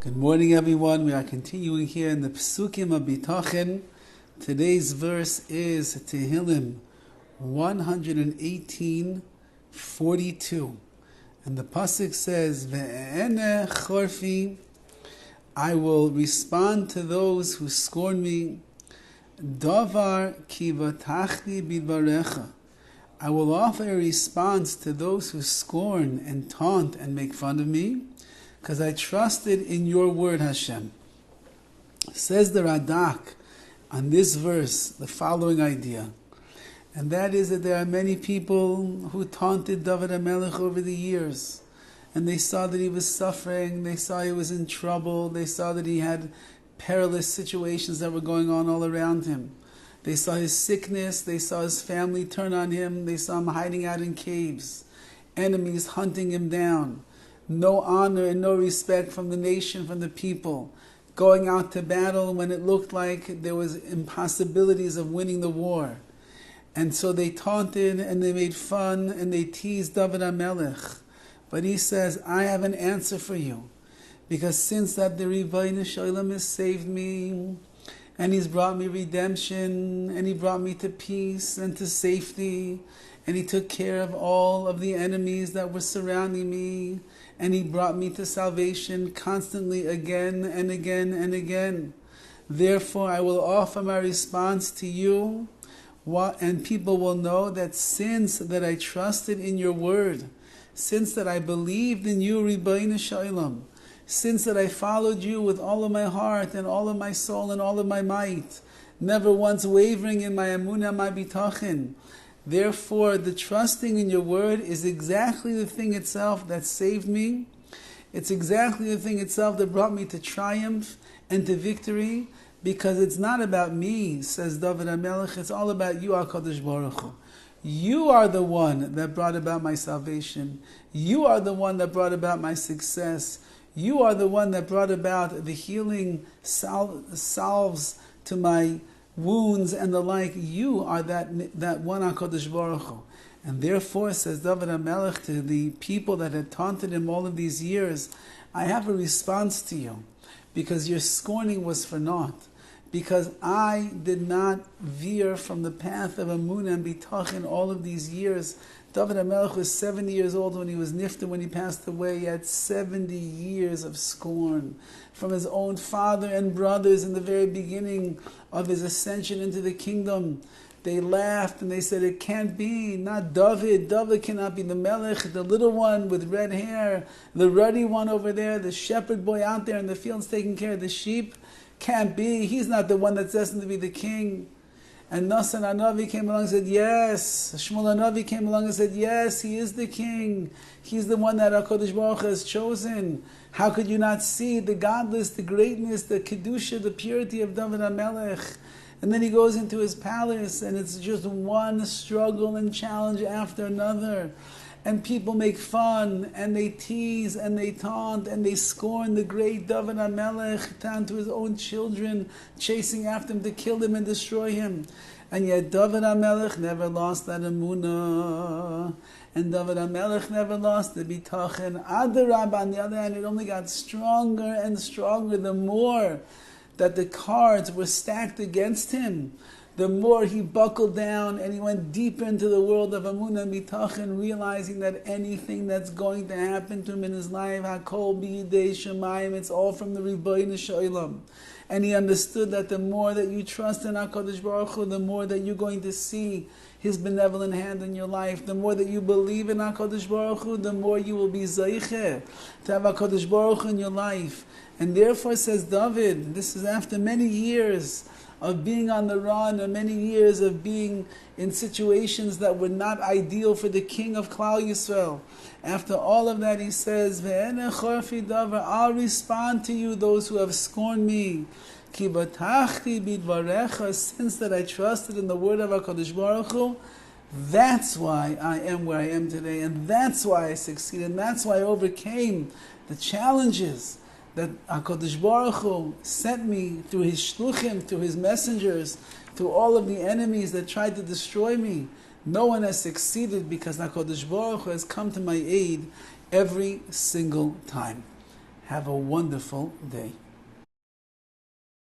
Good morning, everyone. We are continuing here in the Psukim of Bitachon. Today's verse is Tehillim 118:42, and the pasuk says, "Ve'ene chorfi," I will respond to those who scorn me. Davar ki vatachti bidvarecha, I will offer a response to those who scorn and taunt and make fun of me, because I trusted in your word, Hashem. Says the Radak on this verse the following idea, and that is that there are many people who taunted Dovid HaMelech over the years, and they saw that he was suffering, they saw he was in trouble, they saw that he had perilous situations that were going on all around him. They saw his sickness, they saw his family turn on him, they saw him hiding out in caves, enemies hunting him down, no honor and no respect from the nation, from the people, going out to battle when it looked like there was impossibilities of winning the war. And so they taunted and they made fun and they teased Dovid HaMelech. But he says, I have an answer for you, because since that the Rabbi Shalom has saved me, and he's brought me redemption, and he brought me to peace and to safety, and he took care of all of the enemies that were surrounding me, and he brought me to salvation constantly again and again and again. Therefore, I will offer my response to you, and people will know that since that I trusted in your word, since that I believed in you, Rabbi Shalom, since that I followed you with all of my heart and all of my soul and all of my might, never once wavering in my emunah, my bitachon. Therefore, the trusting in your word is exactly the thing itself that saved me. It's exactly the thing itself that brought me to triumph and to victory, because it's not about me, says Dovid HaMelech, it's all about you, HaKadosh Baruch Hu. You are the one that brought about my salvation. You are the one that brought about my success. You are the one that brought about the healing salves to my wounds and the like. You are that one HaKadosh Baruch Hu. And therefore, says Dovid HaMelech to the people that had taunted him all of these years, I have a response to you, because your scorning was for naught. Because I did not veer from the path of Amunah and Bitachon all of these years. Dovid HaMelech was 70 years old when he was nifta, when he passed away. He had 70 years of scorn from his own father and brothers in the very beginning of his ascension into the kingdom. They laughed and they said, it can't be, not Dovid. Dovid cannot be the Melech, the little one with red hair, the ruddy one over there, the shepherd boy out there in the fields taking care of the sheep. Can't be. He's not the one that's destined to be the king. And Nasan Hanavi came along and said, yes. Shmuel Hanavi came along and said, yes, he is the king. He's the one that HaKadosh Baruch Hu has chosen. How could you not see the godless, the greatness, the kedusha, the purity of Dovid HaMelech? And then he goes into his palace, and it's just one struggle and challenge after another. And people make fun, and they tease, and they taunt, and they scorn the great Dovid HaMelech, down to his own children, chasing after him to kill him and destroy him. And yet Dovid HaMelech never lost that emunah, and Dovid HaMelech never lost the bitachon. Adarab, on the other hand, it only got stronger and stronger the more that the cards were stacked against him. The more he buckled down and he went deeper into the world of Amunah and Bitachon, realizing that anything that's going to happen to him in his life, Hakol b'yidei Shemayim, it's all from the Rabbi Shalom. And he understood that the more that you trust in HaKadosh Baruch Hu, the more that you're going to see his benevolent hand in your life. The more that you believe in HaKadosh Baruch Hu, the more you will be Zaycheh to have HaKadosh Baruch Hu in your life. And therefore, says Dovid, this is after many years of being on the run, and many years of being in situations that were not ideal for the king of Klal Yisrael. After all of that, he says, Ve'ene chorfi davar, I'll respond to you, those who have scorned me. Ki batachti bidvarecha, since that I trusted in the word of HaKadosh Baruch Hu, that's why I am where I am today, and that's why I succeeded, and that's why I overcame the challenges that HaKadosh Baruch Hu sent me through his shluchim, through his messengers, through all of the enemies that tried to destroy me. No one has succeeded because HaKadosh Baruch Hu has come to my aid every single time. Have a wonderful day.